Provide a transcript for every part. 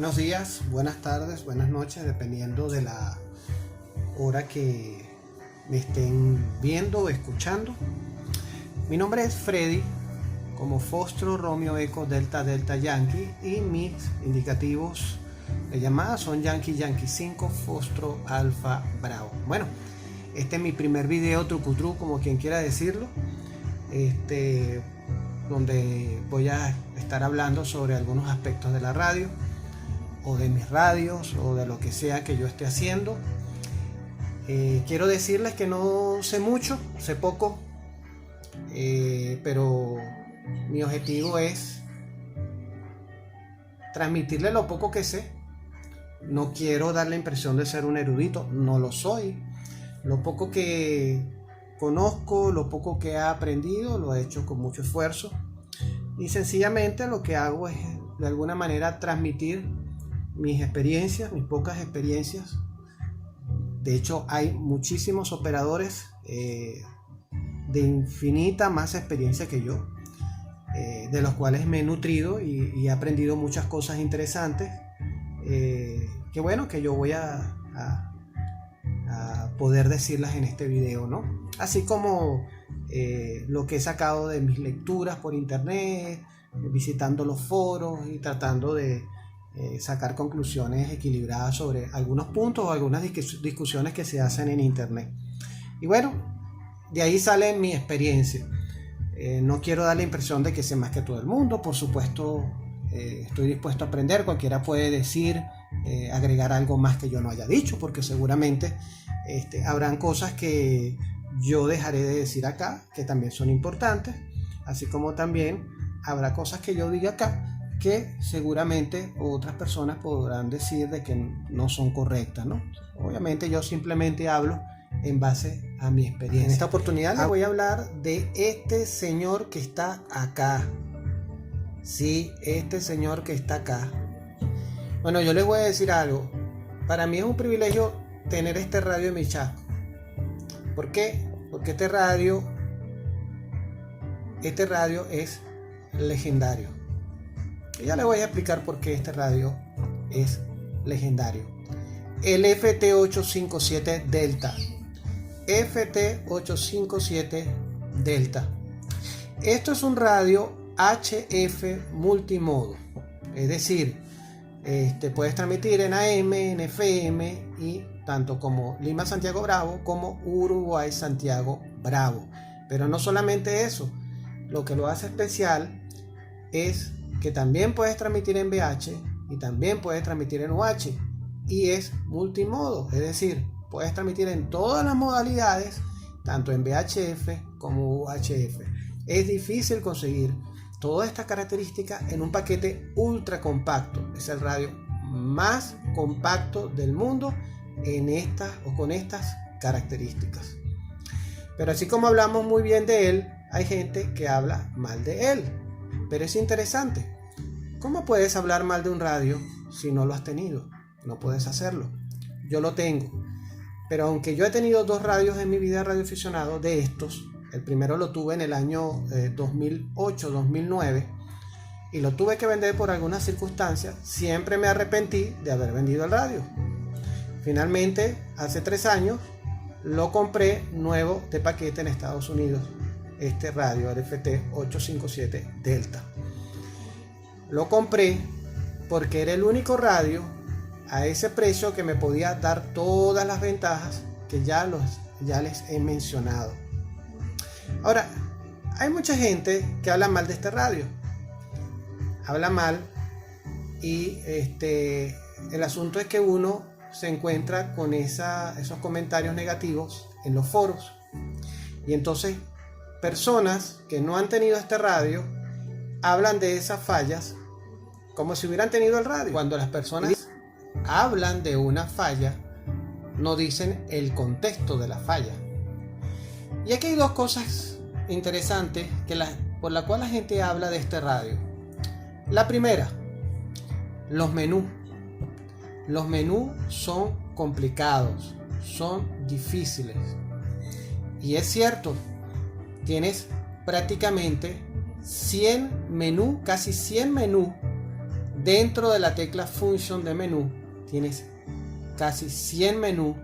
Buenos días, buenas tardes, buenas noches, dependiendo de la hora que me estén viendo o escuchando. Mi nombre es Freddy, como Fostro Romeo Eco Delta Delta Yankee, y mis indicativos de llamada son Yankee Yankee 5 Fostro Alfa Bravo. Bueno, este es mi primer video trucutru, como quien quiera decirlo, donde voy a estar hablando sobre algunos aspectos de la radio, o de mis radios, o de lo que sea que yo esté haciendo. Quiero decirles que no sé mucho, sé poco, pero mi objetivo es transmitirle lo poco que sé. No quiero dar la impresión de ser un erudito, no lo soy. Lo poco que conozco, lo poco que he aprendido, lo he hecho con mucho esfuerzo, y sencillamente lo que hago es de alguna manera transmitir mis experiencias, mis pocas experiencias. De hecho, hay muchísimos operadores de infinita más experiencia que yo, de los cuales me he nutrido y he aprendido muchas cosas interesantes, que bueno, que yo voy a poder decirlas en este video, ¿no? Así como lo que he sacado de mis lecturas por internet, visitando los foros y tratando de sacar conclusiones equilibradas sobre algunos puntos o algunas discusiones que se hacen en internet. Y bueno, de ahí sale mi experiencia. No quiero dar la impresión de que sé más que todo el mundo. Por supuesto, estoy dispuesto a aprender. Cualquiera puede decir, agregar algo más que yo no haya dicho, porque seguramente habrán cosas que yo dejaré de decir acá, que también son importantes, así como también habrá cosas que yo diga acá que seguramente otras personas podrán decir de que no son correctas, ¿no? Obviamente yo simplemente hablo en base a mi experiencia. En esta oportunidad les voy a hablar de este señor que está acá. Sí, este señor que está acá. Bueno, yo les voy a decir algo. Para mí es un privilegio tener este radio en mi chasco. ¿Por qué? Porque este radio es legendario. Y ya les voy a explicar por qué este radio es legendario. El FT857 Delta. FT857 Delta. Esto es un radio HF multimodo. Es decir, puedes transmitir en AM, en FM, y tanto como Lima Santiago Bravo como Uruguay Santiago Bravo. Pero no solamente eso, lo que lo hace especial es que también puedes transmitir en VH y también puedes transmitir en UH, y es multimodo, es decir, puedes transmitir en todas las modalidades, tanto en VHF como UHF. Es difícil conseguir todas estas características en un paquete ultra compacto. Es el radio más compacto del mundo con estas características. Pero así como hablamos muy bien de él, hay gente que habla mal de él. Pero es interesante. ¿Cómo puedes hablar mal de un radio si no lo has tenido? No puedes hacerlo. Yo lo tengo. Pero aunque yo he tenido dos radios en mi vida de radioaficionado, de estos, el primero lo tuve en el año 2008-2009 y lo tuve que vender por algunas circunstancias, siempre me arrepentí de haber vendido el radio. Finalmente, hace 3 años, lo compré nuevo de paquete en Estados Unidos, este radio, el FT857 Delta. Lo compré porque era el único radio a ese precio que me podía dar todas las ventajas que ya les he mencionado. Ahora, hay mucha gente que habla mal de este radio. Habla mal, y el asunto es que uno se encuentra con esos comentarios negativos en los foros. Y entonces personas que no han tenido este radio hablan de esas fallas como si hubieran tenido el radio. Cuando las personas hablan de una falla, no dicen el contexto de la falla. Y aquí hay dos cosas interesantes por la cual la gente habla de este radio. La primera, los menús. Los menús son complicados, son difíciles. Y es cierto, tienes prácticamente 100 menús, casi 100 menús dentro de la tecla Función de menú tienes casi 100 menús,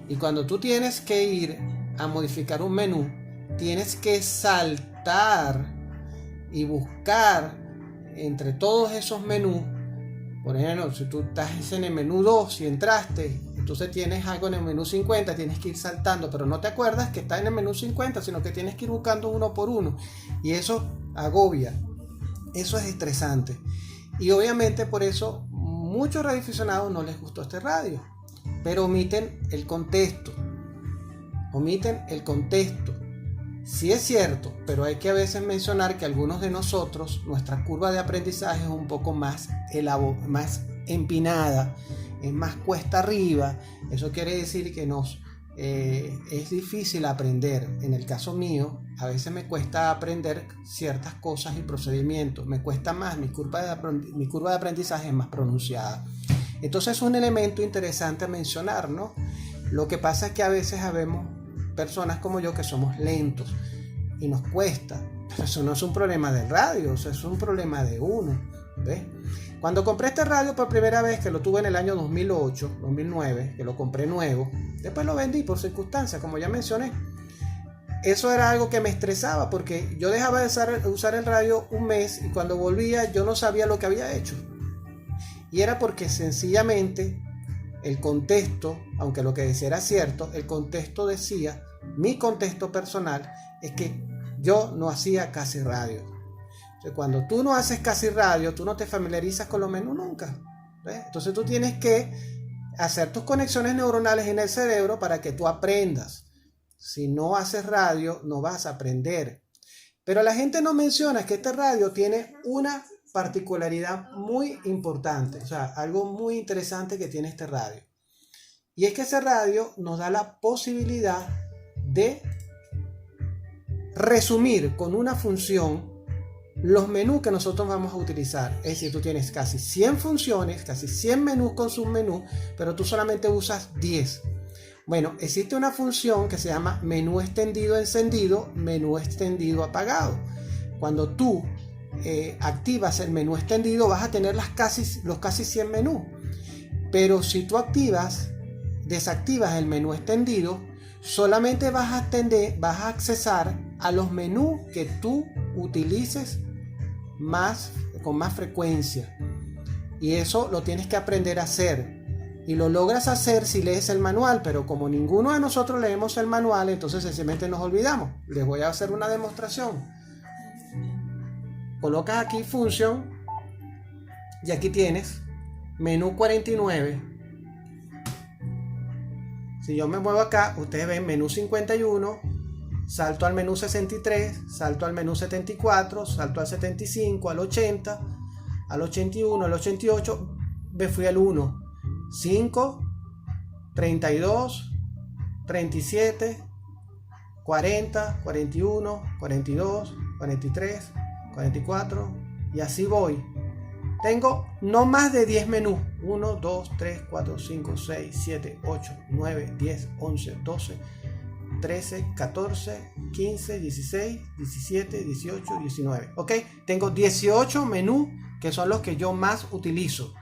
y cuando tú tienes que ir a modificar un menú, tienes que saltar y buscar entre todos esos menús. Por ejemplo, si tú estás en el menú 2 y entraste, entonces tienes algo en el menú 50, tienes que ir saltando, pero no te acuerdas que está en el menú 50, sino que tienes que ir buscando uno por uno, y eso agobia, eso es estresante. Y obviamente por eso muchos radioaficionados no les gustó este radio, pero omiten el contexto. Sí es cierto, pero hay que a veces mencionar que algunos de nosotros, nuestra curva de aprendizaje es un poco más empinada, es más cuesta arriba. Eso quiere decir que es difícil aprender. En el caso mío, a veces me cuesta aprender ciertas cosas y procedimientos, me cuesta más, mi curva de aprendizaje es más pronunciada. Entonces es un elemento interesante a mencionar, ¿no? Lo que pasa es que a veces habemos personas como yo que somos lentos y nos cuesta, pero eso no es un problema del radio, eso es un problema de uno, ¿ves? Cuando compré este radio por primera vez, que lo tuve en el año 2008, 2009, que lo compré nuevo, después lo vendí por circunstancias, como ya mencioné. Eso era algo que me estresaba, porque yo dejaba de usar el radio un mes, y cuando volvía yo no sabía lo que había hecho, y era porque sencillamente el contexto, aunque lo que decía era cierto, el contexto decía, mi contexto personal es que yo no hacía casi radio. O sea, cuando tú no haces casi radio, tú no te familiarizas con los menús nunca, ¿ves? Entonces tú tienes que hacer tus conexiones neuronales en el cerebro para que tú aprendas. Si no haces radio, no vas a aprender. Pero la gente no menciona que este radio tiene una particularidad muy importante, o sea, algo muy interesante que tiene este radio, y es que ese radio nos da la posibilidad de resumir con una función los menús que nosotros vamos a utilizar. Es decir, tú tienes casi 100 funciones, casi 100 menús con submenú, pero tú solamente usas 10. Bueno, existe una función que se llama menú extendido encendido, menú extendido apagado. Cuando tú activas el menú extendido, vas a tener los casi 100 menús, pero si tú desactivas el menú extendido, solamente vas a accesar a los menús que tú utilices con más frecuencia, y eso lo tienes que aprender a hacer, y lo logras hacer si lees el manual, pero como ninguno de nosotros leemos el manual, entonces sencillamente nos olvidamos. Les voy a hacer una demostración. Colocas aquí función y aquí tienes menú 49. Si yo me muevo acá, ustedes ven menú 51, salto al menú 63, salto al menú 74, salto al 75, al 80, al 81, al 88, me fui al 1, 5, 32, 37, 40, 41, 42, 43, 44, y así voy. Tengo no más de 10 menús. 1, 2, 3, 4, 5, 6, 7, 8, 9, 10, 11, 12, 13, 14, 15, 16, 17, 18, 19. Ok, tengo 18 menús que son los que yo más utilizo.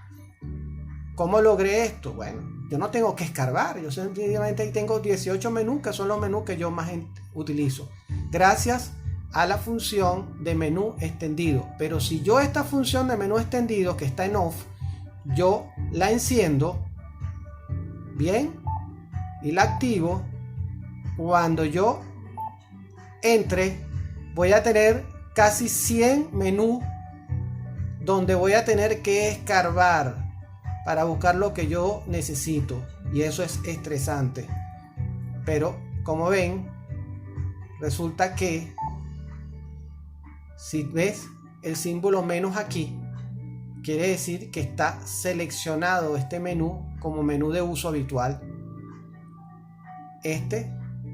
¿Cómo logré esto? Bueno, yo no tengo que escarbar. Yo sencillamente tengo 18 menús que son los menús que yo más utilizo, gracias a la función de menú extendido. Pero si yo esta función de menú extendido que está en off, yo la enciendo bien y la activo, cuando yo entre voy a tener casi 100 menús donde voy a tener que escarbar para buscar lo que yo necesito, y eso es estresante. Pero como ven, resulta que si ves el símbolo menos aquí, quiere decir que está seleccionado este menú como menú de uso habitual. Este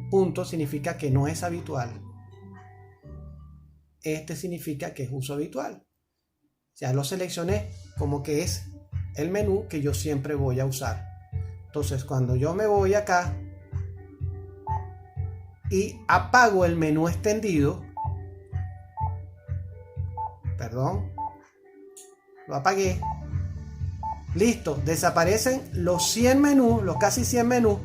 punto significa que no es habitual. Este significa que es uso habitual. Ya lo seleccioné como que es el menú que yo siempre voy a usar. Entonces, cuando yo me voy acá y apago el menú extendido, lo apagué, Listo, desaparecen los 100 menús, los casi 100 menús,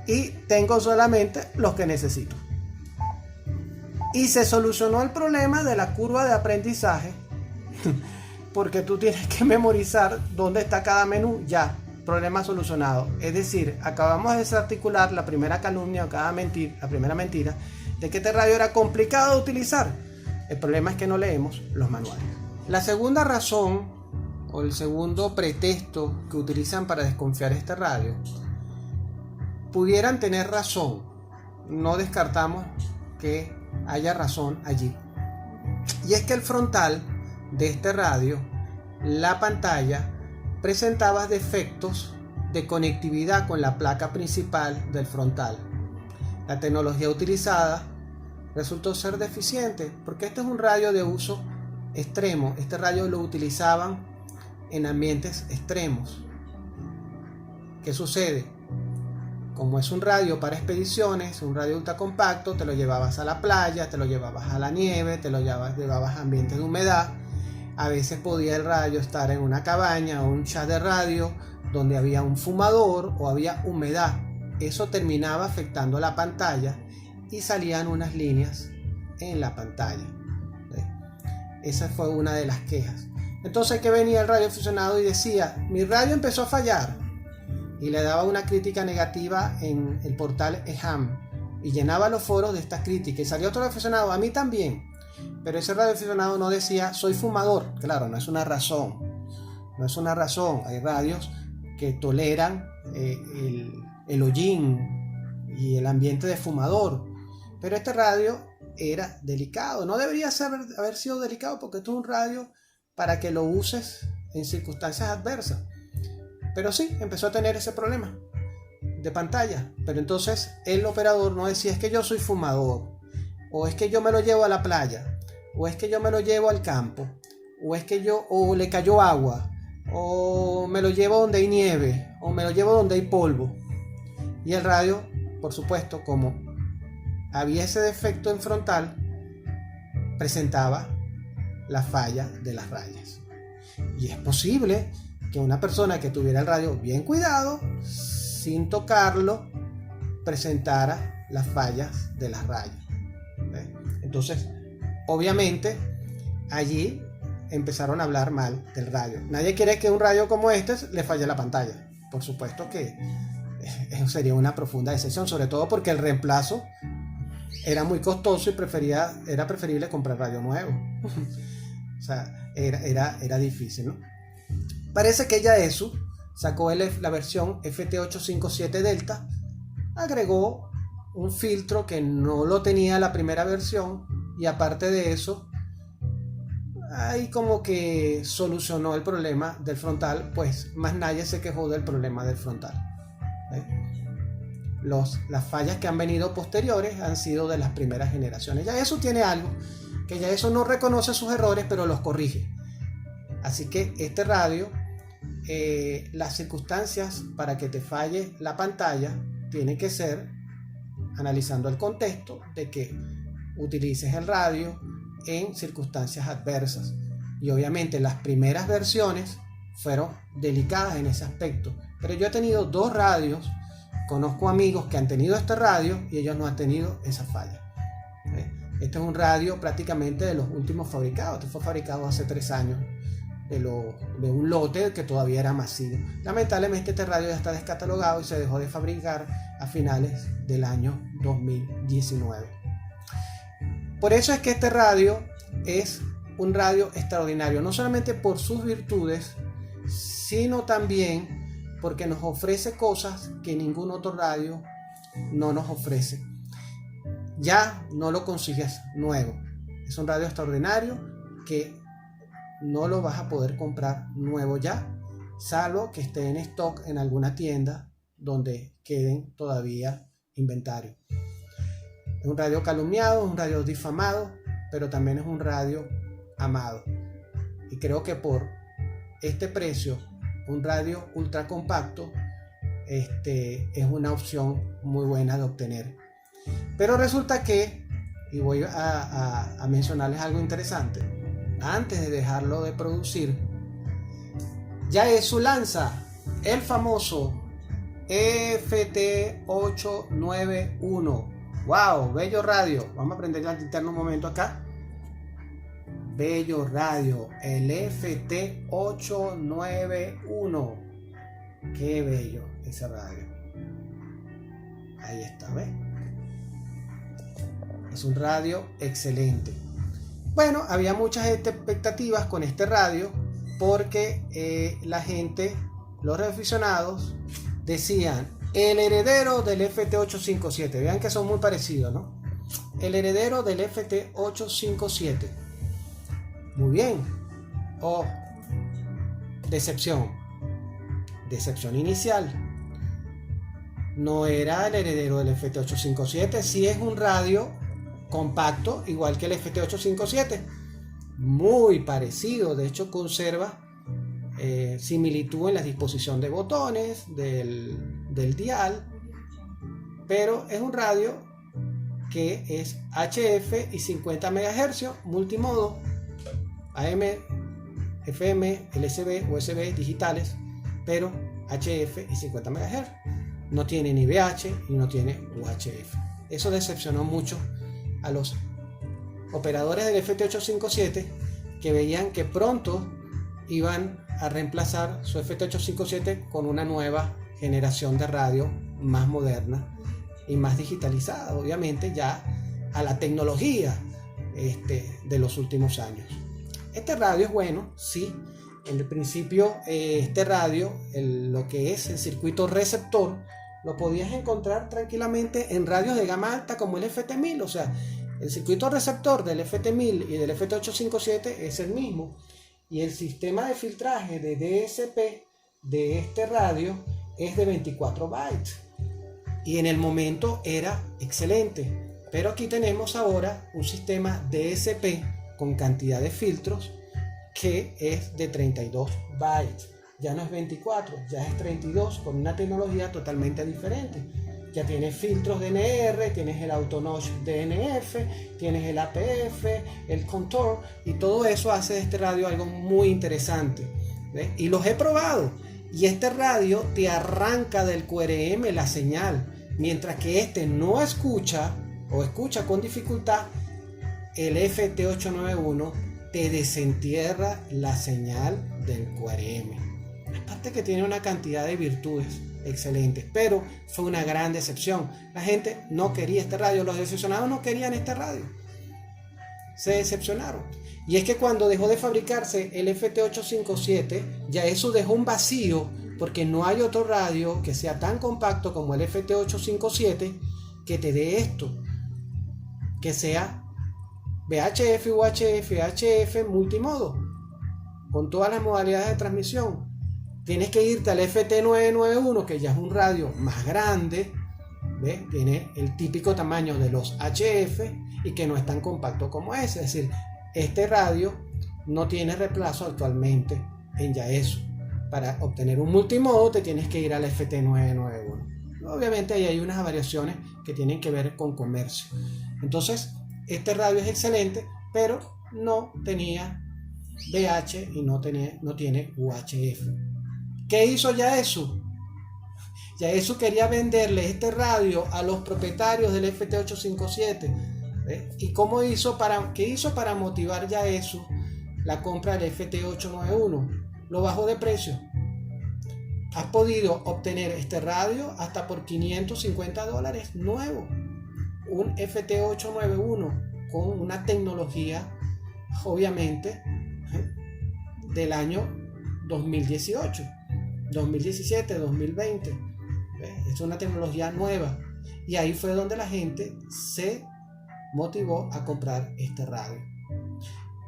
y tengo solamente los que necesito. Y se solucionó el problema de la curva de aprendizaje, porque tú tienes que memorizar dónde está cada menú. Ya, problema solucionado. Es decir, acabamos de desarticular la primera calumnia o la primera mentira de que este radio era complicado de utilizar. El problema es que no leemos los manuales. La segunda razón o el segundo pretexto que utilizan para desconfiar de este radio, pudieran tener razón. No descartamos que haya razón allí. Y es que el frontal de este radio, la pantalla, presentaba defectos de conectividad con la placa principal del frontal. La tecnología utilizada resultó ser deficiente porque este es un radio de uso extremo. Este radio lo utilizaban en ambientes extremos. ¿Qué sucede? Como es un radio para expediciones, un radio ultra compacto, te lo llevabas a la playa, te lo llevabas a la nieve, te lo llevabas a ambientes de humedad. A veces podía el radio estar en una cabaña o un chat de radio donde había un fumador o había humedad. Eso terminaba afectando la pantalla y salían unas líneas en la pantalla. Esa fue una de las quejas. Entonces, que venía el radioaficionado y decía: mi radio empezó a fallar, y le daba una crítica negativa en el portal EHAM y llenaba los foros de estas críticas. Y salió otro radioaficionado: a mí también. Pero ese radioaficionado no decía soy fumador. Claro, no es una razón. No es una razón. Hay radios que toleran el hollín y el ambiente de fumador. Pero este radio era delicado. No debería haber sido delicado, porque esto es un radio para que lo uses en circunstancias adversas. Pero sí, empezó a tener ese problema de pantalla. Pero entonces el operador no decía: es que yo soy fumador, o es que yo me lo llevo a la playa, o es que yo me lo llevo al campo, o le cayó agua, o me lo llevo donde hay nieve, o me lo llevo donde hay polvo. Y el radio, por supuesto, como había ese defecto en frontal, presentaba la falla de las rayas. Y es posible que una persona que tuviera el radio bien cuidado, sin tocarlo, presentara las fallas de las rayas. Entonces, obviamente, allí empezaron a hablar mal del radio. Nadie quiere que un radio como este le falle la pantalla. Por supuesto que eso sería una profunda decepción, sobre todo porque el reemplazo era muy costoso y era preferible comprar radio nuevo. O sea, era difícil, ¿no? Parece que Yaesu sacó la versión FT857 Delta, agregó un filtro que no lo tenía la primera versión, y aparte de eso, ahí como que solucionó el problema del frontal, pues más nadie se quejó del problema del frontal. Las fallas que han venido posteriores han sido de las primeras generaciones. Yaesu tiene algo, que Yaesu no reconoce sus errores, pero los corrige. Así que este radio, las circunstancias para que te falle la pantalla tienen que ser analizando el contexto de que utilices el radio en circunstancias adversas. Y obviamente las primeras versiones fueron delicadas en ese aspecto. Pero yo he tenido 2 radios, conozco amigos que han tenido este radio y ellos no han tenido esa falla. Este es un radio prácticamente de los últimos fabricados. Este fue fabricado hace 3 años. De un lote que todavía era masivo. Lamentablemente este radio ya está descatalogado y se dejó de fabricar a finales del año 2019. Por eso es que este radio es un radio extraordinario, no solamente por sus virtudes, sino también porque nos ofrece cosas que ningún otro radio no nos ofrece. Ya no lo consigues nuevo. Es un radio extraordinario que no lo vas a poder comprar nuevo ya, salvo que esté en stock en alguna tienda donde queden todavía inventario. Es un radio calumniado, es un radio difamado, pero también es un radio amado. Y creo que por este precio, un radio ultra compacto es una opción muy buena de obtener. Pero resulta que, y voy a mencionarles algo interesante, antes de dejarlo de producir, Yaesu lanza el famoso FT891. Wow, Bello Radio. Vamos a prender la linterna un momento acá. Bello Radio, el FT891. Qué bello ese radio. Ahí está, ¿ves? Es un radio excelente. Bueno, había muchas expectativas con este radio porque la gente, los aficionados, decían el heredero del FT857. Vean que son muy parecidos, ¿no? El heredero del FT857. Muy bien. Oh, decepción. Decepción inicial. No era el heredero del FT857. Sí es un radio compacto, igual que el FT857. Muy parecido. De hecho, conserva similitud en la disposición de botones, del dial. Pero es un radio que es HF y 50 MHz, multimodo. AM, FM, LSB, USB digitales, pero HF y 50 MHz. No tiene ni VH y no tiene UHF. Eso decepcionó mucho a los operadores del FT857 que veían que pronto iban a reemplazar su FT857 con una nueva generación de radio más moderna y más digitalizada, obviamente ya a la tecnología de los últimos años. Este radio es bueno, sí. En el principio, este radio, lo que es el circuito receptor, lo podías encontrar tranquilamente en radios de gama alta como el FT1000. O sea, el circuito receptor del FT1000 y del FT857 es el mismo. Y el sistema de filtraje de DSP de este radio es de 24 bytes. Y en el momento era excelente. Pero aquí tenemos ahora un sistema DSP con cantidad de filtros que es de 32 bytes. Ya no es 24, ya es 32, con una tecnología totalmente diferente. Ya tienes filtros DNR, tienes el Auto-Notch DNF, tienes el APF, el Contour, y todo eso hace de este radio algo muy interesante. ¿Ves? Y los he probado. Y este radio te arranca del QRM la señal, mientras que este no escucha o escucha con dificultad. El FT891 te desentierra la señal del QRM. Aparte que tiene una cantidad de virtudes excelentes, pero fue una gran decepción. La gente no quería este radio, los decepcionados no querían este radio. Se decepcionaron. Y es que cuando dejó de fabricarse el FT857, ya eso dejó un vacío, porque no hay otro radio que sea tan compacto como el FT857 que te dé esto, que sea VHF, UHF, HF multimodo, con todas las modalidades de transmisión. Tienes que irte al FT991, que ya es un radio más grande, ¿ves? Tiene el típico tamaño de los HF y que no es tan compacto como ese. Es decir, este radio no tiene reemplazo actualmente en Yaesu. Para obtener un multimodo te tienes que ir al FT991. Obviamente ahí hay unas variaciones que tienen que ver con comercio. Entonces, este radio es excelente, pero no tenía VH y no tiene UHF. ¿Qué hizo Yaesu? Yaesu quería venderle este radio a los propietarios del FT857. ¿Ves? ¿Y qué hizo para motivar Yaesu la compra del FT891? Lo bajó de precio. Has podido obtener este radio hasta por $550 nuevo. Un FT891 con una tecnología, obviamente, del año 2018, 2017, 2020. Es una tecnología nueva. Y ahí fue donde la gente se motivó a comprar este radio.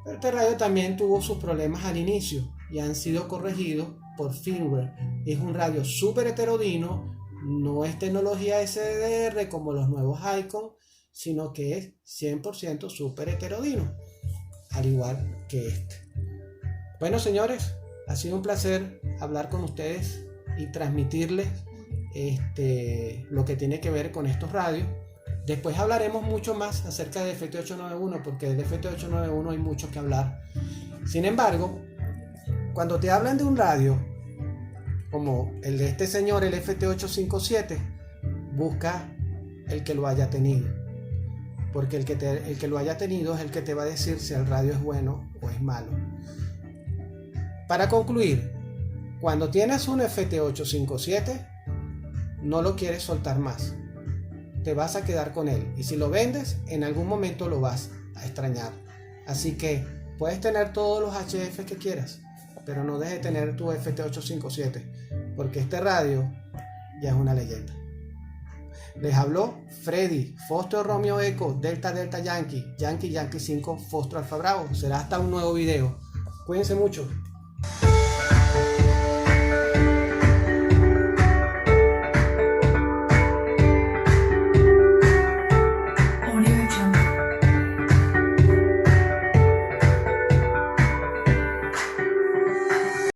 Pero este radio también tuvo sus problemas al inicio y han sido corregidos por firmware. Es un radio súper heterodino. No es tecnología SDR como los nuevos Icon, sino que es 100% súper heterodino, al igual que este. Bueno, señores, ha sido un placer hablar con ustedes y transmitirles lo que tiene que ver con estos radios. Después hablaremos mucho más acerca del FT891, porque del FT891 hay mucho que hablar. Sin embargo, cuando te hablan de un radio como el de este señor, el FT857, busca el que lo haya tenido, porque el que lo haya tenido es el que te va a decir si el radio es bueno o es malo. Para concluir, cuando tienes un FT857, no lo quieres soltar más, te vas a quedar con él, y si lo vendes, en algún momento lo vas a extrañar. Así que puedes tener todos los HF que quieras, pero no dejes de tener tu FT857, porque este radio ya es una leyenda. Les habló Freddy, Foxtrot Romeo Echo, Delta Delta Yankee, Yankee Yankee 5, Foxtrot Alfa Bravo. Será hasta un nuevo video. Cuídense mucho.